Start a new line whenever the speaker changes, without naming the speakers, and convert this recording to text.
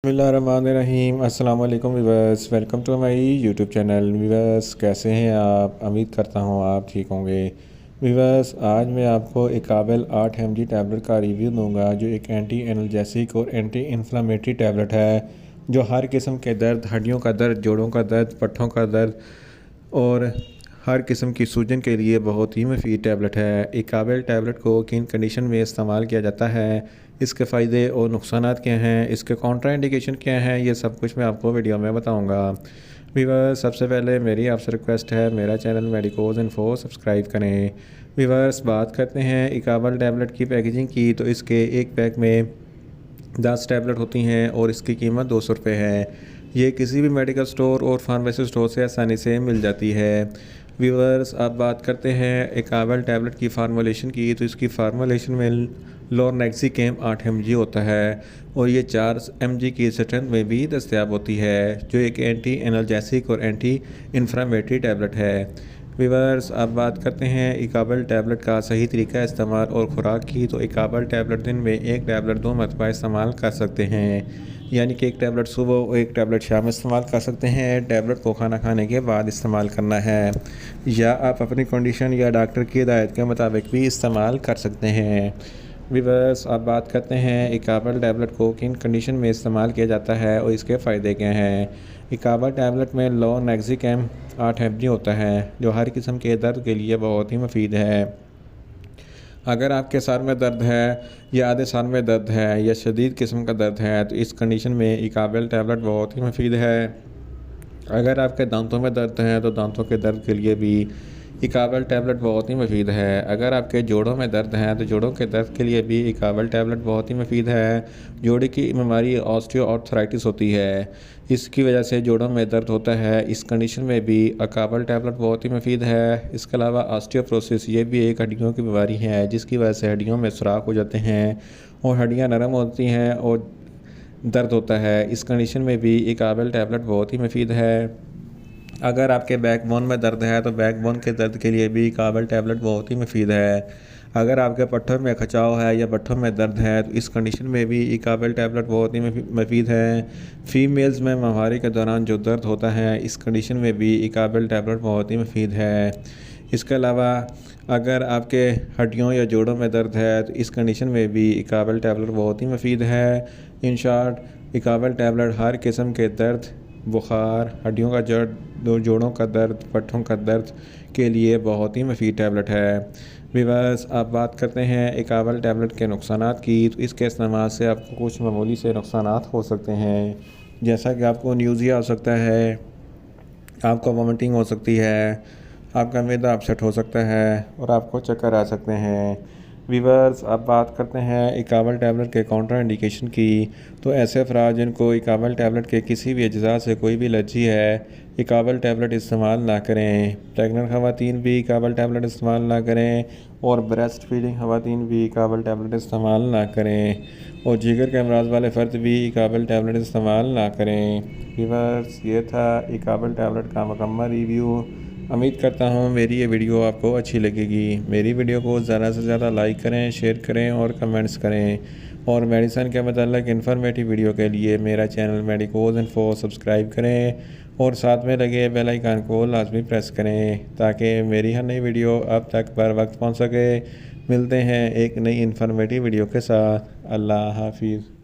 बिस्मिल्लाहिर्रहमानिर्रहीम। अस्सलाम वालेकुम viewers, welcome to my YouTube channel. Viewers, कैसे हैं आप? उम्मीद करता हूँ आप ठीक होंगे। व्यूअर्स, आज मैं आपको इकाबल 8 mg टैबलेट का रिव्यू दूंगा, जो एक एंटी एनल्जेसिक और एंटी इन्फ्लामेटरी टैबलेट है, जो हर किस्म के दर्द, हड्डियों का दर्द, जोड़ों का दर्द, पट्ठों का दर्द और हर किस्म की सूजन के लिए बहुत ही मुफीद टैबलेट है। इकाबल टैबलेट को किन कंडीशन में इस्तेमाल किया जाता है, इसके फ़ायदे और नुकसानात क्या हैं, इसके कॉन्ट्रा इंडिकेशन क्या हैं, ये सब कुछ मैं आपको वीडियो में बताऊंगा। व्यूअर्स, सबसे पहले मेरी आपसे रिक्वेस्ट है, मेरा चैनल मेडिकोज इन्फो सब्सक्राइब करें। व्यूअर्स, बात करते हैं इकाबल टैबलेट की पैकेजिंग की, तो इसके एक पैक में 10 टैबलेट होती हैं और इसकी कीमत 200 रुपये है। ये किसी भी मेडिकल स्टोर और फार्मेसी स्टोर से आसानी से मिल जाती है। व्यूअर्स, अब बात करते हैं इकाबल टैबलेट की फार्मूलेशन की, तो इसकी फार्मूलेशन में लोरनेक्सिकेम 8 mg होता है और ये 4 mg की स्ट्रेंथ में भी दस्तयाब होती है, जो एक एंटी एनल्जेसिक और एंटी इन्फ्लामेटरी टैबलेट है। व्यूअर्स, अब बात करते हैं इकाबल टैबलेट का सही तरीका इस्तेमाल और ख़ुराक की, तो इकाबल टैबलेट दिन में एक टैबलेट 2 मरतबा इस्तेमाल कर सकते हैं, यानी कि एक टैबलेट सुबह और एक टैबलेट शाम में इस्तेमाल कर सकते हैं। टैबलेट को खाना खाने के बाद इस्तेमाल करना है, या आप अपनी कंडीशन या डॉक्टर की हिदायत के मुताबिक भी इस्तेमाल कर सकते हैं। व्यूअर्स, अब बात करते हैं इकाबल टैबलेट को किन कंडीशन में इस्तेमाल किया जाता है और इसके फ़ायदे क्या हैं। इकाबल टैबलेट में लोरनेक्सिकेम 8 mg होता है, जो हर किस्म के दर्द के लिए बहुत ही मुफीद है। अगर आपके सर में दर्द है या आधे सर में दर्द है या शदीद किस्म का दर्द है, तो इस कंडीशन में इकाबल टैबलेट बहुत ही मुफीद है। अगर आपके दांतों में दर्द है तो दांतों के दर्द के लिए भी इकाबल टैबलेट बहुत ही मुफीद है। अगर आपके जोड़ों में दर्द है तो जोड़ों के दर्द के लिए भी इकाबल टैबलेट बहुत ही मुफीद है। जोड़े की बीमारी ऑस्टियोआर्थराइटिस होती है, इसकी वजह से जोड़ों में दर्द होता है, इस कंडीशन में भी इकाबल टैबलेट बहुत ही मुफीद है। इसके अलावा ऑस्टियोपोरोसिस, ये भी एक हड्डियों की बीमारी है, जिसकी वजह से हड्डियों में सुराख हो जाते हैं और हड्डियाँ नरम होती हैं और दर्द होता है, इस कंडीशन में भी इकाबल टैबलेट बहुत ही मुफीद है। अगर आपके बैकबोन में दर्द है तो बैकबोन के दर्द के लिए भी इकाबल टैबलेट बहुत ही मुफीद है। अगर आपके पट्ठों में खिंचाव है या पट्ठों में दर्द है तो इस कंडीशन में भी इकाबल टैबलेट बहुत ही मुफीद है। फीमेल्स में माहवारी के दौरान जो दर्द होता है, इस कंडीशन में भी इकाबल टैबलेट बहुत ही मुफीद है। इसके अलावा अगर आपके हड्डियों या जोड़ों में दर्द है तो इस कंडीशन में भी इकाबल टैबलेट बहुत ही मुफीद है। इन शॉर्ट, इकाबल टैबलेट हर किस्म के दर्द, बुखार, हड्डियों का दर्द, जोड़ों का दर्द, पट्ठों का दर्द के लिए बहुत ही मुफीद टैबलेट है। व्यूअर्स, अब बात करते हैं इकाबल टैबलेट के नुकसानात की, तो इसके इस्तेमाल से आपको कुछ मामूली से नुकसानात हो सकते हैं, जैसा कि आपको न्यूज़िया हो सकता है, आपको वॉमिटिंग हो सकती है, आपका मैदा अपसेट हो सकता है और आपको चक्कर आ सकते हैं। व्यूअर्स, अब बात करते हैं इकाबल टैबलेट के काउंटर इंडिकेशन की, तो ऐसे अफराद जिनको इकाबल टैबलेट के किसी भी अज्जा से कोई भी एलर्जी है, इकाबल टैबलेट इस्तेमाल ना करें। प्रेगनेंट ख़वातीन भी इकाबल टैबलेट इस्तेमाल ना करें और ब्रेस्ट फीडिंग ख़वातीन भी इकाबल टैबलेट इस्तेमाल ना करें और जिगर के अमराज वाले फ़र्द भी इकाबल टैबलेट इस्तेमाल ना करें। व्यूअर्स, ये था इकाबल टैबलेट का मुकम्मल रिव्यू। उम्मीद करता हूँ मेरी ये वीडियो आपको अच्छी लगेगी। मेरी वीडियो को ज़्यादा से ज़्यादा लाइक करें, शेयर करें और कमेंट्स करें, और मेडिसिन के मतलब इन्फॉर्मेटिव वीडियो के लिए मेरा चैनल मेडिकोज इन्फो सब्सक्राइब करें और साथ में लगे बेल आइकन को लाजमी प्रेस करें, ताकि मेरी हर नई वीडियो अब तक बर वक्त पहुँच सके। मिलते हैं एक नई इन्फॉर्मेटिव वीडियो के साथ। अल्लाह हाफिज़।